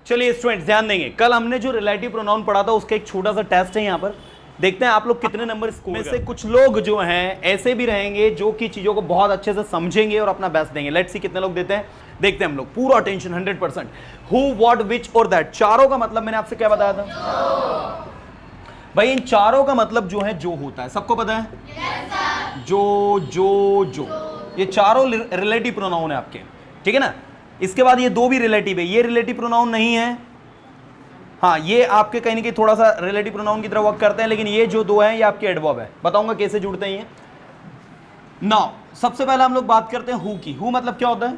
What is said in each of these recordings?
चलिए स्टूडेंट्स ध्यान देंगे, कल हमने जो रिलेटिव प्रोनाउन पढ़ा था उसका एक छोटा सा टेस्ट है यहाँ पर, देखते हैं आप लोग कितने नंबर स्कोर में से कुछ लोग जो हैं ऐसे भी रहेंगे जो कि चीजों को बहुत अच्छे से समझेंगे और अपना बेस्ट देंगे। लेट्स सी कितने लोग देते हैं, देखते हैं हम लोग। पूरा अटेंशन 100%। हु, व्हाट, विच और दैट, चारों का मतलब मैंने आपसे क्या बताया था भाई? इन चारों का मतलब जो है जो होता है, सबको पता है? जो ये चारों रिलेटिव प्रोनाउन है आपके, ठीक है ना। इसके बाद ये दो भी रिलेटिव है, ये रिलेटिव प्रोनाउन नहीं है, हाँ ये आपके कहीं ना कहीं थोड़ा सा रिलेटिव प्रोनाउन की तरह वर्क करते हैं, लेकिन ये जो दो हैं ये आपके एडवर्ब है। बताऊंगा कैसे जुड़ते हैं ये। नाउ सबसे पहले हम लोग बात करते हैं हु की। हु मतलब क्या होता है?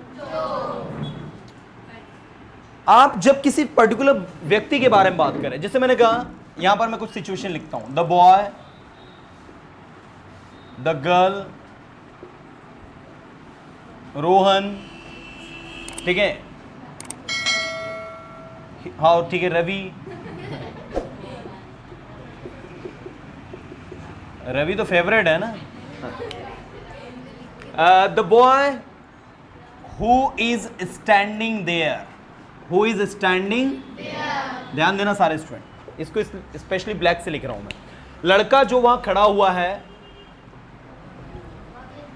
आप जब किसी पर्टिकुलर व्यक्ति के बारे में बात करें, जैसे मैंने कहा यहां पर मैं कुछ सिचुएशन लिखता हूं, the boy, the girl, Rohan, ठीक है, हाँ ठीक है, रवि, रवि तो फेवरेट है ना। The boy who is standing there, who is standing, ध्यान देना सारे स्टूडेंट, इसको स्पेशली ब्लैक से लिख रहा हूं मैं। लड़का जो वहां खड़ा हुआ है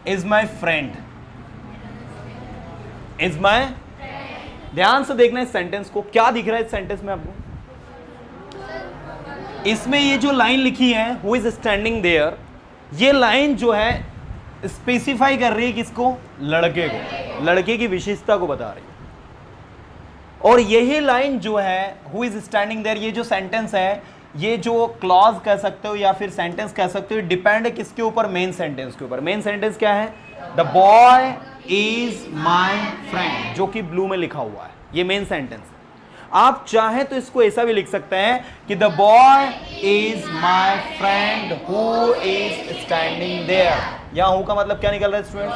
is my friend, is my, ध्यान से देखना इस सेंटेंस को, क्या दिख रहा है इस सेंटेंस में आपको? इसमें ये जो लाइन लिखी है हु इज स्टैंडिंग देयर, ये लाइन जो है स्पेसिफाई कर रही है किसको? लड़के को, लड़के की विशेषता को बता रही है। और यही लाइन जो है हु इज स्टैंडिंग देयर, ये जो सेंटेंस है, ये जो क्लॉज कह सकते हो या फिर सेंटेंस कह सकते हो, डिपेंड है किसके ऊपर? मेन सेंटेंस के ऊपर। मेन सेंटेंस क्या है? The boy is my friend, जो कि ब्लू में लिखा हुआ है, ये मेन सेंटेंस है। आप चाहें तो इसको ऐसा भी लिख सकते हैं कि the boy is my friend who is standing there. यहां हु का मतलब क्या निकल रहा है स्टूडेंट?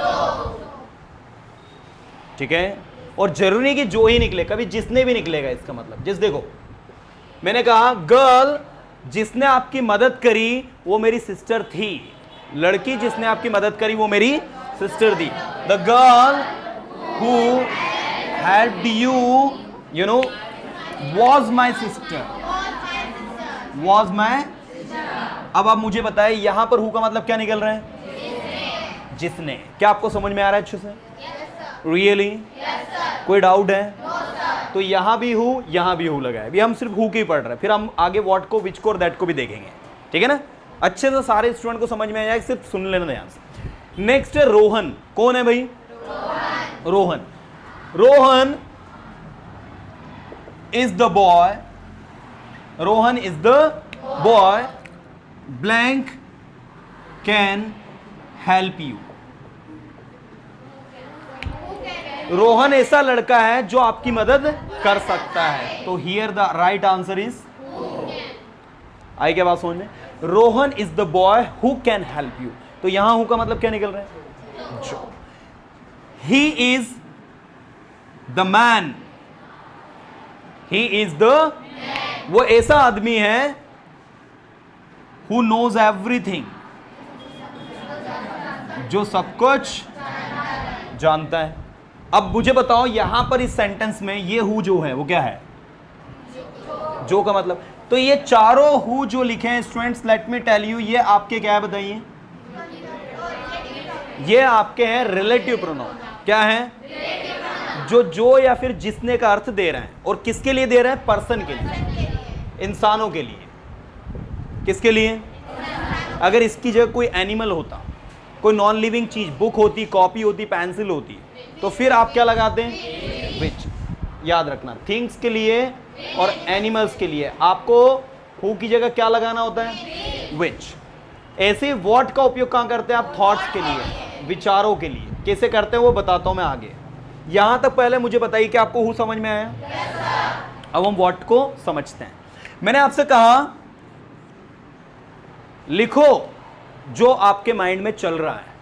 ठीक है, और जरूरी नहीं कि जो ही निकले, कभी जिसने भी निकलेगा इसका मतलब। जिस देखो मैंने कहा गर्ल जिसने आपकी मदद करी वो मेरी सिस्टर थी, लड़की जिसने आपकी मदद करी वो मेरी सिस्टर थी। The girl who helped you, you know, was my sister, was my. अब आप मुझे बताएं यहां पर हु का मतलब क्या निकल रहा है? जिसने। क्या आपको समझ में आ रहा है अच्छे से? रियली? कोई डाउट है? तो यहां भी हु, यहां भी हु लगा है। अभी हम सिर्फ हु की पढ़ रहे हैं, फिर हम आगे व्हाट को, विच को और दैट को भी देखेंगे, ठीक है ना। अच्छे से सारे स्टूडेंट को समझ में आ जाएगा, सिर्फ सुन लेना ध्यान से। नेक्स्ट है रोहन। कौन है भाई? Rohan. Rohan is the boy, Rohan is the boy blank can help you. Rohan ऐसा लड़का है जो आपकी मदद कर सकता है। तो here the right answer is, आई क्या बात समझ में? Rohan is the boy who can help you. तो यहां हु का मतलब क्या निकल रहा है? जो। He is the man, he is the, वो ऐसा आदमी है हु नोज एवरीथिंग, जो सब कुछ जानता है। अब मुझे बताओ यहां पर इस सेंटेंस में ये हु जो है वो क्या है? जो का मतलब। तो ये चारों हु जो लिखे हैं students, let me tell you, ये आपके क्या है बताइए? ये आपके हैं रिलेटिव प्रोनाउन। क्या है? जो या फिर जिसने का अर्थ दे रहे हैं। और किसके लिए दे रहे हैं? पर्सन के लिए, इंसानों के लिए। किसके लिए? अगर इसकी जगह कोई एनिमल होता, कोई नॉन लिविंग चीज, बुक होती, कॉपी होती, पेंसिल होती, तो फिर आप क्या लगाते हैं? विच। याद रखना, थिंग्स के लिए और एनिमल्स के लिए आपको हु की जगह क्या लगाना होता है? विच। ऐसे व्हाट का उपयोग कहां करते हैं आप? थॉट्स के लिए, विचारों के लिए। कैसे करते हैं वो बताता हूं मैं आगे। यहां तक पहले मुझे बताइए कि आपको हु समझ में आया? अब हम व्हाट को समझते हैं। मैंने आपसे कहा लिखो जो आपके माइंड में चल रहा है,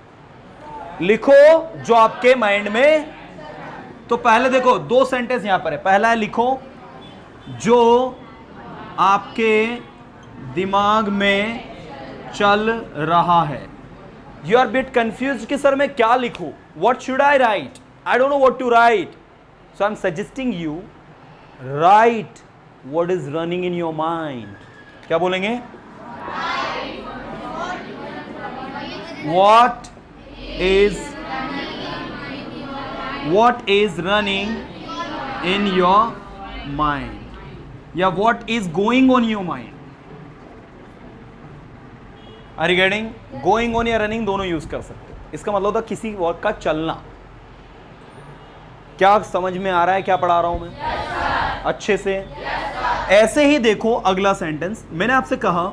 लिखो जो आपके माइंड में। तो पहले देखो दो सेंटेंस यहां पर है। पहला है लिखो जो आपके दिमाग में चल रहा है। यू आर बिट कंफ्यूज कि सर मैं क्या लिखूं, what should I write, I don't know what to write. So I am suggesting you write what is running in your mind. क्या बोलेंगे? What is running in your mind, या what is going on your mind. Are you getting? Going on या running दोनों use कर सकते हो। इसका मतलब होता किसी वर्ड का चलना। क्या समझ में आ रहा है क्या पढ़ा रहा हूं मैं? अच्छे से। ऐसे ही देखो अगला सेंटेंस, मैंने आपसे कहा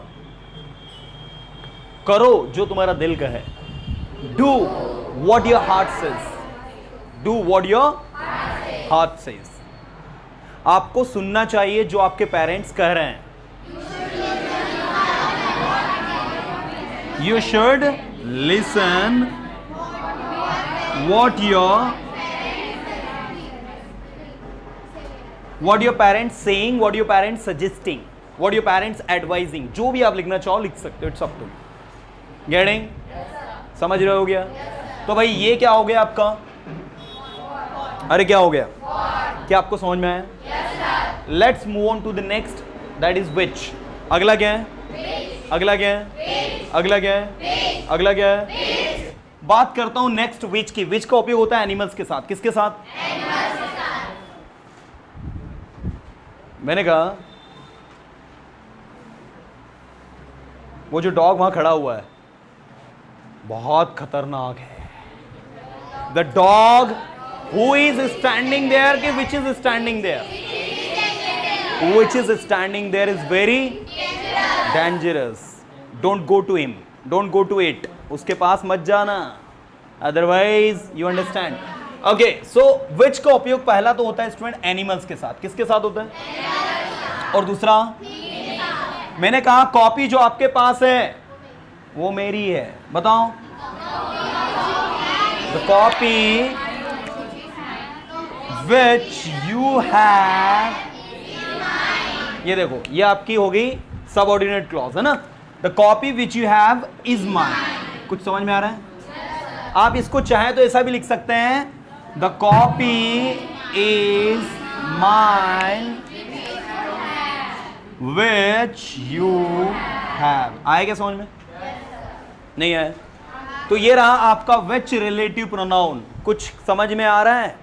करो जो तुम्हारा दिल का है। Do what your heart says, do what your heart says. आपको सुनना चाहिए जो आपके पेरेंट्स कह रहे हैं। You should listen what your parents saying, what your parents suggesting, what your parents advising. जो भी आप लिखना चाहो लिख सकते हो, it's up to you. Getting? समझ रहे हो गया? तो भाई ये क्या हो गया आपका? अरे क्या हो गया? क्या आपको समझ में आया? Let's move on to the next, that is which. अगला क्या है? अगला क्या है? अगला क्या है? अगला क्या है? बात करता हूं नेक्स्ट विच की। विच का उपयोग होता है एनिमल्स के साथ। किसके साथ? मैंने कहा वो जो डॉग वहां खड़ा हुआ है बहुत खतरनाक है। The dog who is standing there, कि which is standing there, which is standing there is very dangerous. Don't go to him, don't go to it. उसके पास मत जाना, otherwise you understand. Okay, so which का उपयोग पहला तो होता है स्टूडेंट एनिमल्स के साथ। किसके साथ होता है? और दूसरा मैंने कहा कॉपी जो आपके पास है वो मेरी है। बताओ, the copy which you have, ये देखो ये आपकी होगी सबऑर्डिनेट क्लॉज है ना। The copy which you have is mine. कुछ समझ में आ रहा है? आप इसको चाहे तो ऐसा भी लिख सकते हैं, the copy is mine which you have. आएगा समझ में? नहीं आया? तो ये रहा आपका विच रिलेटिव प्रोनाउन। कुछ समझ में आ रहा है?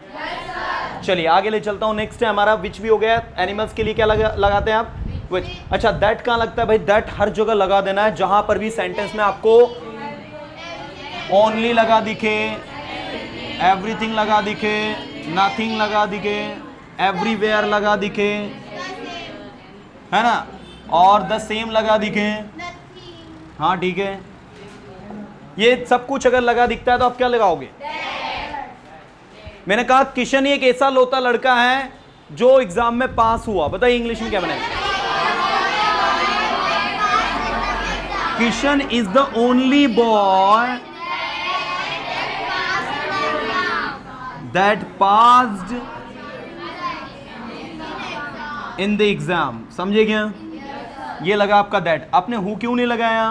चलिए आगे ले चलता हूं। नेक्स्ट है हमारा विच भी हो गया। एनिमल्स के लिए क्या लगाते हैं आप? विच। अच्छा, दैट कहां लगता है भाई? दैट हर जगह लगा देना है जहां पर भी सेंटेंस में आपको ओनली लगा दिखे, एवरीथिंग लगा दिखे, नथिंग लगा दिखे, एवरीवेयर लगा दिखे, है ना, और द सेम लगा दिखे। हाँ ठीक है, ये सब कुछ अगर लगा दिखता है तो आप क्या लगाओगे? मैंने कहा किशन एक ऐसा लोता लड़का है जो एग्जाम में पास हुआ। बताइए इंग्लिश में क्या बनेगा? Kishan is the only boy that passed in the exam। समझे क्या? ये लगा आपका that। आपने who क्यों नहीं लगाया?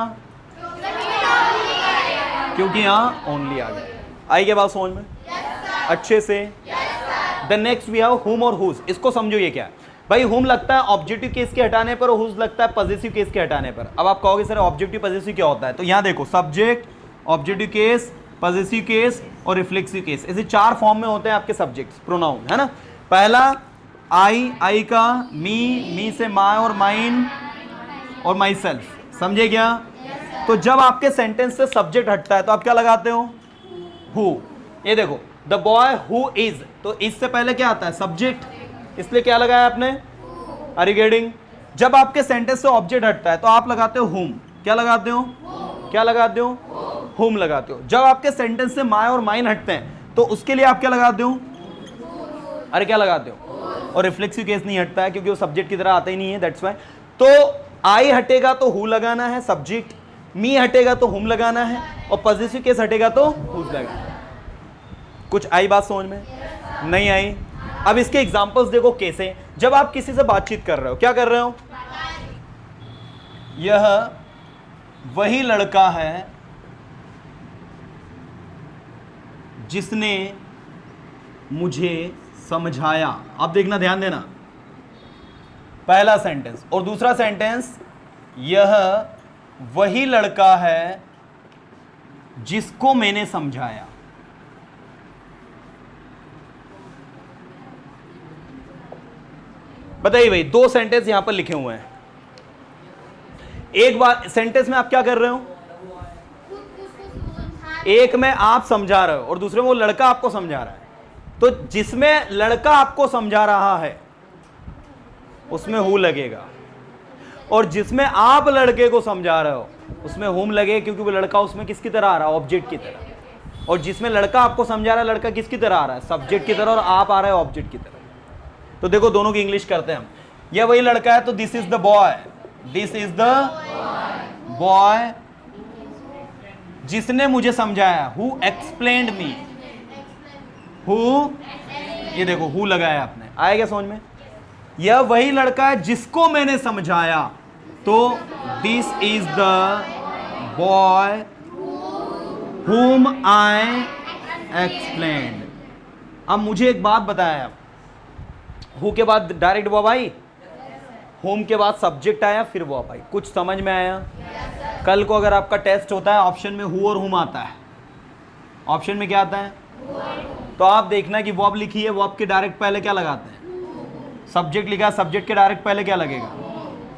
क्योंकि यहां only आ गया। आई क्या बात समझ में? अच्छे से। The next we have whom और whose। इसको समझो ये क्या है भाई? whom लगता है ऑब्जेक्टिव केस के हटाने पर और whose लगता है पॉजिटिव केस के हटाने पर। अब आप कहोगे सर ऑब्जेक्टिव पॉजिटिव क्या होता है? तो यहां देखो, subject, objective case, positive case और रिफ्लेक्सिव केस। ऐसे 4 फॉर्म में होते हैं आपके सब्जेक्ट्स प्रोनाउन, है ना। पहला आई का, मी से माय और माइन और माई सेल्फ। समझे क्या? तो जब आपके सेंटेंस से सब्जेक्ट हटता है तो आप क्या लगाते हो? हु। ये देखो, द बॉय हु इज, तो इससे पहले क्या आता है? सब्जेक्ट, इसलिए क्या लगाया आपने? Are you getting? जब आपके सेंटेंस से ऑब्जेक्ट हटता है तो आप लगाते हो हुम। क्या लगाते हो? क्या लगाते हो? हुम लगाते हो। जब आपके सेंटेंस से माय और माइन हटते हैं तो उसके लिए आप क्या लगाते हो? अरे क्या लगाते हो? और रिफ्लेक्सिव केस नहीं हटता है क्योंकि वो सब्जेक्ट की तरह आता ही नहीं है, दैट्स व्हाई। तो आई हटेगा तो हु लगाना है सब्जेक्ट, मी हटेगा तो हुम लगाना है, और पॉजिटिव केस हटेगा तो हुज लगाना है। कुछ आई बात समझ में? नहीं आई? अब इसके एग्जांपल्स देखो कैसे। जब आप किसी से बातचीत कर रहे हो, क्या कर रहे हो? यह वही लड़का है जिसने मुझे समझाया। आप देखना, ध्यान देना, पहला सेंटेंस। और दूसरा सेंटेंस, यह वही लड़का है जिसको मैंने समझाया। बताइए भाई, दो सेंटेंस यहां पर लिखे हुए हैं। एक बार सेंटेंस में आप क्या कर रहे हो, एक में आप समझा रहे हो और दूसरे में वो लड़का आपको समझा रहा है। तो जिसमें लड़का आपको समझा रहा है उसमें हु लगेगा, और जिसमें आप लड़के को समझा रहे हो उसमें हुम लगेगा, क्योंकि वो लड़का उसमें किसकी तरह आ रहा है, ऑब्जेक्ट की तरह। और जिसमें लड़का आपको समझा रहा है, लड़का किसकी तरह आ रहा है, सब्जेक्ट की तरह, और आप आ रहे हैं ऑब्जेक्ट की तरह। तो देखो दोनों की इंग्लिश करते हैं हम। यह वही लड़का है तो this is the boy, this is the boy जिसने मुझे समझाया, हु एक्सप्लेन्ड मी, हु, ये देखो हु लगाया आपने, आया क्या समझ में। यह वही लड़का है जिसको मैंने समझाया, तो this is the boy whom I explained। अब मुझे एक बात बताया, हु के बाद डायरेक्ट वर्ब आई, होम के बाद सब्जेक्ट आया, फिर वर्ब आई। कुछ समझ में आया? कल को अगर आपका टेस्ट होता है, ऑप्शन में हु और हुम आता है, ऑप्शन में क्या आता है, तो आप देखना कि वर्ब लिखी है, वर्ब के डायरेक्ट पहले क्या लगाते हैं, सब्जेक्ट लिखा, सब्जेक्ट के डायरेक्ट पहले क्या लगेगा।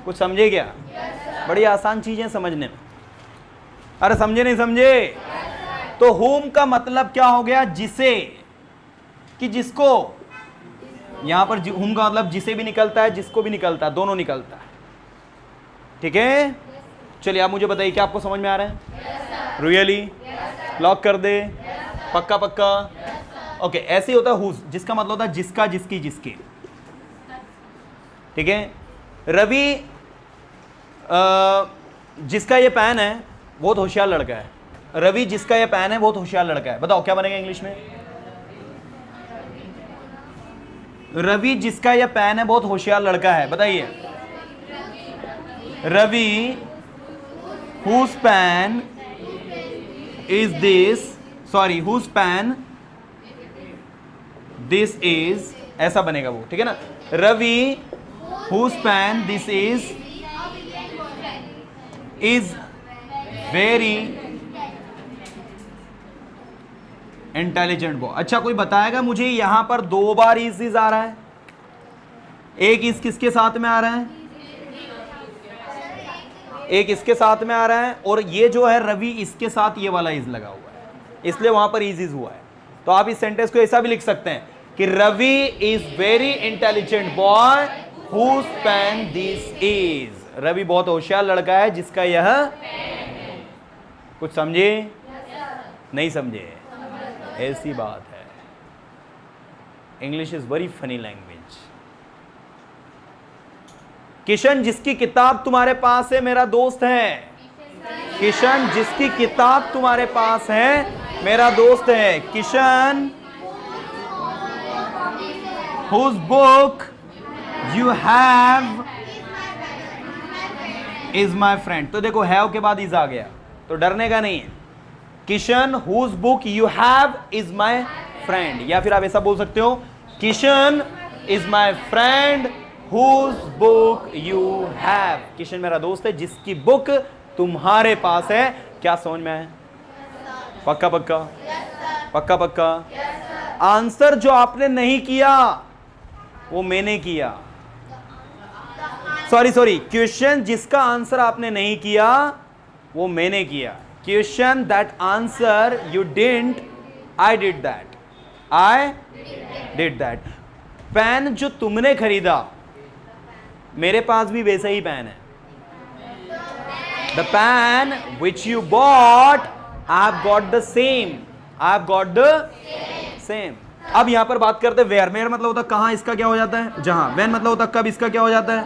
कुछ समझे क्या? बड़ी आसान चीजें समझने में। अरे समझे नहीं समझे? तो होम का मतलब क्या हो गया, जिसे, कि जिसको। यहां पर होम का मतलब जिसे भी निकलता है, जिसको भी निकलता है, दोनों निकलता है। ठीक है, चलिए आप मुझे बताइए, क्या आपको समझ में आ रहा है? रियली? लॉक कर दे? पक्का पक्का? ओके, ऐसे ही होता है हुज, जिसका मतलब होता है जिसका, जिसकी, जिसके। ठीक है, रवि जिसका ये पैन है बहुत होशियार लड़का है। रवि जिसका ये पैन है बहुत होशियार लड़का है। बताओ क्या बनेगा इंग्लिश में? रवि जिसका ये पैन है बहुत होशियार लड़का है। बताइए, Ravi whose pen is this, sorry whose pen this is, ऐसा बनेगा वो। ठीक है ना, Ravi whose pen this is very intelligent boy. अच्छा, कोई बताएगा मुझे यहां पर दो बार इज आ रहा है, एक इस किसके साथ में आ रहा है, एक इसके साथ में आ रहा है, और ये जो है रवि इसके साथ ये वाला इज लगा हुआ है, इसलिए वहां पर इज हुआ है। तो आप इस सेंटेंस को ऐसा भी लिख सकते हैं कि Ravi is very intelligent boy whose pen this is. Ravi बहुत होशियार लड़का है जिसका यह। कुछ समझे? नहीं समझे? ऐसी बात है। English is very funny language. Kishan जिसकी किताब तुम्हारे पास है मेरा दोस्त है। किशन जिसकी किताब तुम्हारे पास है मेरा दोस्त है। Kishan whose book you have is my friend। तो देखो have के बाद is आ गया, तो डरने का नहीं है। Kishan whose book you have is my friend, या फिर आप ऐसा बोल सकते हो, Kishan is my friend whose book you have। Kishan मेरा दोस्त है जिसकी बुक तुम्हारे पास है। क्या समझ में आया? पक्का पक्का? पक्का पक्का? आंसर जो आपने नहीं किया वो मैंने किया। सॉरी, क्वेश्चन जिसका आंसर आपने नहीं किया वो मैंने किया। Question that answer you didn't, I did that, I did that. Pen जो तुमने खरीदा मेरे पास भी वैसा ही पेन है। The pen which you bought I have got the same, I have got the same. अब यहां पर बात करते हैं वेयर। वेयर मतलब होता है कहां, इसका क्या हो जाता है जहां। वेन मतलब होता है कब, इसका क्या हो जाता है।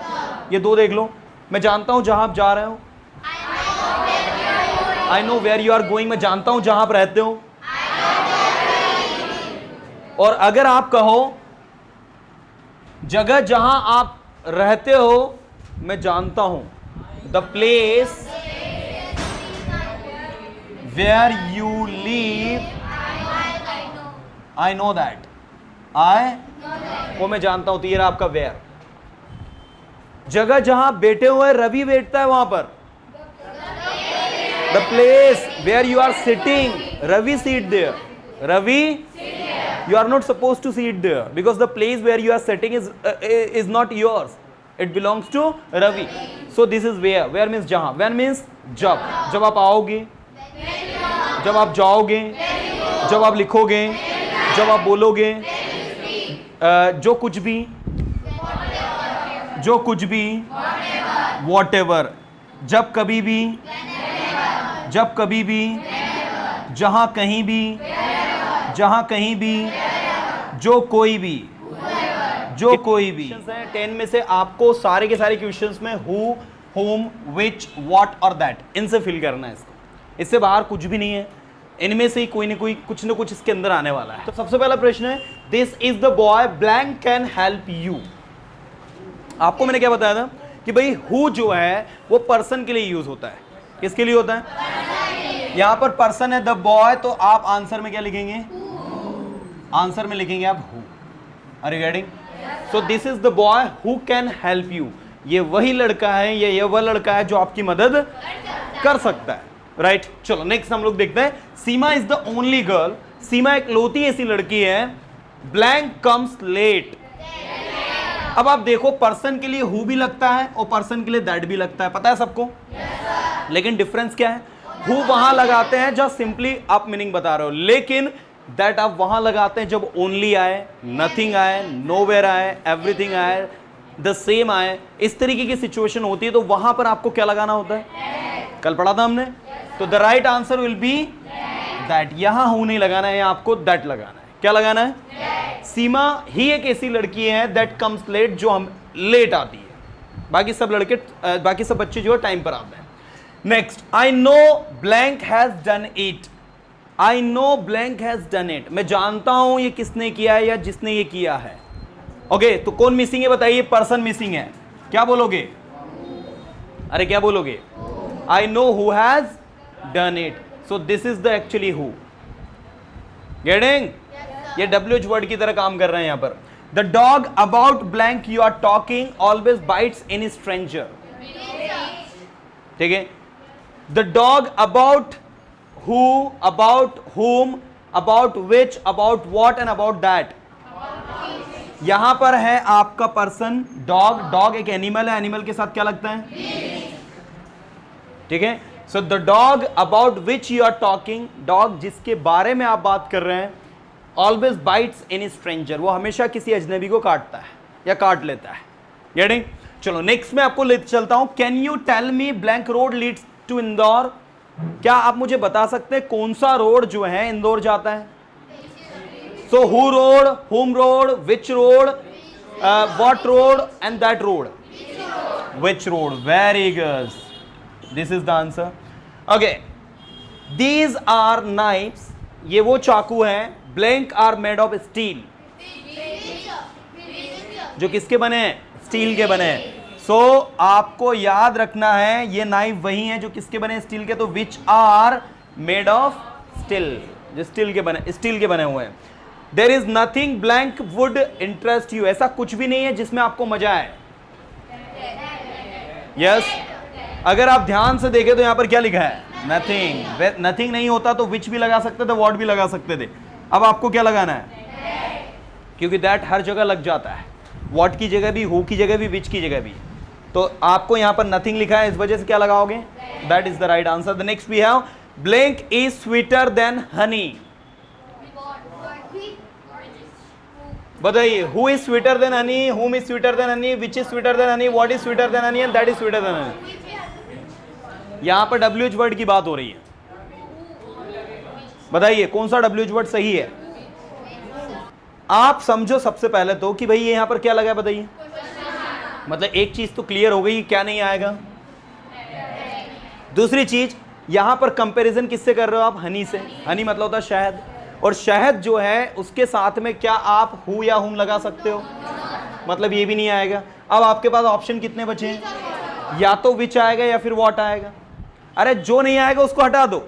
ये दो देख लो, मैं जानता हूं जहां आप जा रहे हो। I know where you are going, मैं जानता हूं जहां आप रहते हो। और अगर आप कहो जगह जहां आप रहते हो मैं जानता हूं, the place where you live I know that, I, वो मैं जानता हूं। तो ये रहा आपका वेयर। जगह जहां बैठे हुए रवि बैठता है वहां पर, the place where you are sitting, Ravi seat there, Ravi you are not supposed to sit there because the place where you are sitting is not yours, it belongs to Ravi. So this is where means jahan, when means जब आप आओगे, जब आप जाओगे, जब आप लिखोगे, जब आप बोलोगे, जो कुछ भी whatever, जब कभी भी, जहां कहीं भी, जो कोई भी 10 में से आपको सारे के सारे क्वेश्चंस में हु, whom, which, what और that इनसे फिल करना है इसको, इससे बाहर कुछ भी नहीं है, इनमें से ही कोई ना कोई कुछ ना कुछ इसके अंदर आने वाला है। तो सबसे पहला प्रश्न है, this is the boy blank can help you. आपको मैंने क्या बताया था कि भाई हु जो है वो पर्सन के लिए यूज होता है, किसके लिए होता है, यहां पर पर्सन है द बॉय, तो आप आंसर में क्या लिखेंगे, आंसर में लिखेंगे आप who. Are you getting? So this is the boy who can help you, ये वही लड़का है, ये वह लड़का है जो आपकी मदद कर सकता है, राइट? चलो नेक्स्ट हम लोग देखते हैं, सीमा इज द ओनली गर्ल, सीमा इकलौती ऐसी लड़की है, ब्लैंक कम्स लेट। अब आप देखो पर्सन के लिए हु भी लगता है और पर्सन के लिए दैट भी लगता है, पता है सबको, लेकिन डिफरेंस क्या है, हु वहां लगाते हैं जब सिंपली आप मीनिंग बता रहे हो, लेकिन दैट आप वहां लगाते हैं जब ओनली आए, नथिंग आए, नोवेयर आए, एवरीथिंग आए, द सेम आए, इस तरीके की सिचुएशन होती है, तो वहां पर आपको क्या लगाना होता है, कल पढ़ा था हमने, तो the right answer will be that. यहां हु नहीं लगाना है, आपको दैट लगाना है। क्या लगाना है? सीमा ही एक ऐसी लड़की है दैट कम्स लेट, जो हम लेट आती है, बाकी सब बच्चे जो है टाइम पर आते हैं। Next, I know blank has done it, I know blank has done it, मैं जानता हूं ये किसने किया है या जिसने ये किया है। ओके, तो कौन मिसिंग है बताइए, पर्सन मिसिंग है, क्या बोलोगे, अरे क्या बोलोगे, I know who has done it, so this is the actually who. Getting? ये WH वर्ड की तरह काम कर रहे हैं यहां पर। The dog about blank you are talking always bites any stranger, ठीक है। The dog about who, about whom, about which, about what and about that। यहां पर है आपका पर्सन डॉग, डॉग एक एनिमल है, एनिमल के साथ क्या लगता है, ठीक है। So the dog about which you are talking, dog जिसके बारे में आप बात कर रहे हैं, ऑलवेज बाइट्स एनी स्ट्रेंजर, वो हमेशा किसी अजनबी को काटता है या काट लेता है। गेटिंग? चलो नेक्स्ट में आपको लेते चलता हूं, can you tell me blank road leads to Indore, क्या आप मुझे बता सकते हैं कौन सा रोड जो है इंदौर जाता है। So who road, whom road, which road, what road and that road, which road, very good, this is the answer. Okay, these are knives, ये वो चाकू हैं, blank are made of steel, जो किसके बने हैं, स्टील के बने हैं। सो आपको याद रखना है ये नाइफ वही है जो किसके बने, स्टील के, तो which are made of steel, जो स्टील के बने हुए हैं। There is nothing blank would interest you, ऐसा कुछ भी नहीं है जिसमें आपको मजा आए। यस, अगर आप ध्यान से देखें तो यहां पर क्या लिखा है, नथिंग। नथिंग नहीं होता तो विच भी लगा सकते थे, वॉट भी लगा सकते थे, अब आपको क्या लगाना है, क्योंकि दैट हर जगह लग जाता है, वॉट की जगह भी, हु की जगह भी, विच की जगह भी, तो आपको यहां पर नथिंग लिखा है, इस वजह से क्या लगाओगे, that is the right answer. The next we have, blank is sweeter than honey, बताइए, who is sweeter than honey, whom is sweeter than honey, which is sweeter than honey, what is sweeter than honey and that is sweeter than honey. यहां पर WH word की बात हो रही है, बताइए कौन सा WH वर्ड सही है। आप समझो सबसे पहले तो कि भाई ये यहां पर क्या लगा है, बताइए, मतलब एक चीज तो क्लियर हो गई, क्या नहीं आएगा। दूसरी चीज, यहां पर कंपैरिजन किससे कर रहे हो आप, हनी से, हनी मतलब होता है शहद, और शहद जो है उसके साथ में क्या आप हु या हुम लगा सकते हो, मतलब ये भी नहीं आएगा। अब आपके पास ऑप्शन कितने बचे हैं, या तो विच आएगा या फिर वॉट आएगा। अरे जो नहीं आएगा उसको हटा दो,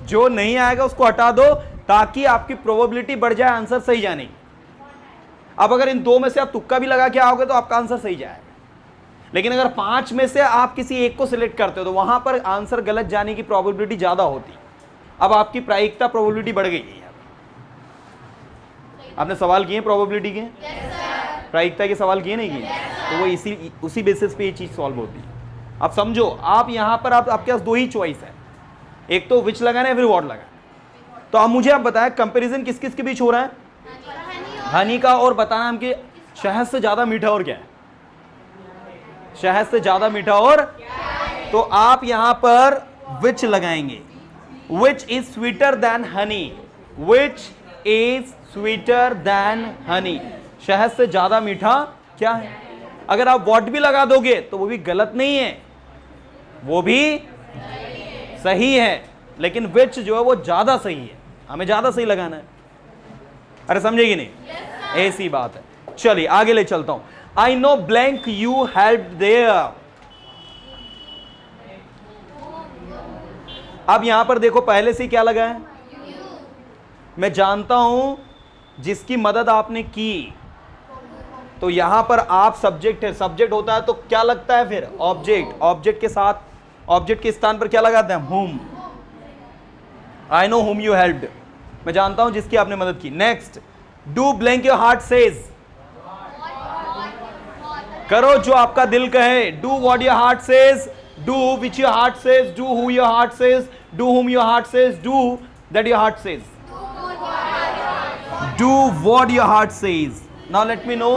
जो नहीं आएगा उसको हटा दो, ताकि आपकी प्रोबेबिलिटी बढ़ जाए आंसर सही जाने की। अब अगर इन दो में से आप तुक्का भी लगा के आओगे तो आपका आंसर सही जाएगा। लेकिन अगर 5 में से आप किसी एक को सिलेक्ट करते हो तो वहां पर आंसर गलत जाने की प्रोबेबिलिटी ज्यादा होती। अब आपकी प्रायिकता प्रोबेबिलिटी बढ़ गई है। आपने सवाल किए प्रोबेबिलिटी के, प्रायिकता के सवाल किए नहीं किए? तो वो उसी बेसिस पे ये चीज सॉल्व होती है। अब समझो, आप यहां पर आपके पास 2 ही चॉइस है, एक तो विच लगाना है फिर व्हाट लगाना है। तो अब मुझे आप बताएं कंपैरिजन किस किस के बीच हो रहा है? हनी का, और बताना हम कि शहद से ज्यादा मीठा और क्या है? शहद से ज्यादा मीठा और, तो आप यहां पर विच लगाएंगे। विच is sweeter than honey, which is sweeter than Honey, शहद से ज्यादा मीठा क्या है? अगर आप व्हाट भी लगा दोगे तो वो भी गलत नहीं है, वो भी सही है, लेकिन विच जो है वो ज्यादा सही है, हमें ज्यादा सही लगाना है। अरे समझेगी नहीं? ऐसी बात है। चलिए आगे ले चलता हूं। I know blank you help there. अब यहां पर देखो पहले से क्या लगा है? मैं जानता हूं जिसकी मदद आपने की, तो यहां पर आप सब्जेक्ट है, सब्जेक्ट होता है तो क्या लगता है फिर? ऑब्जेक्ट। ऑब्जेक्ट के साथ, ऑब्जेक्ट के स्थान पर क्या लगाते हैं? Whom. I know whom you helped, मैं जानता हूं जिसकी आपने मदद की। Next, do blank your heart says, करो जो आपका दिल कहे। Do what your heart says, do which your heart says, do who your heart says, do whom your heart says, do that your heart says, do what your heart says. Now let me no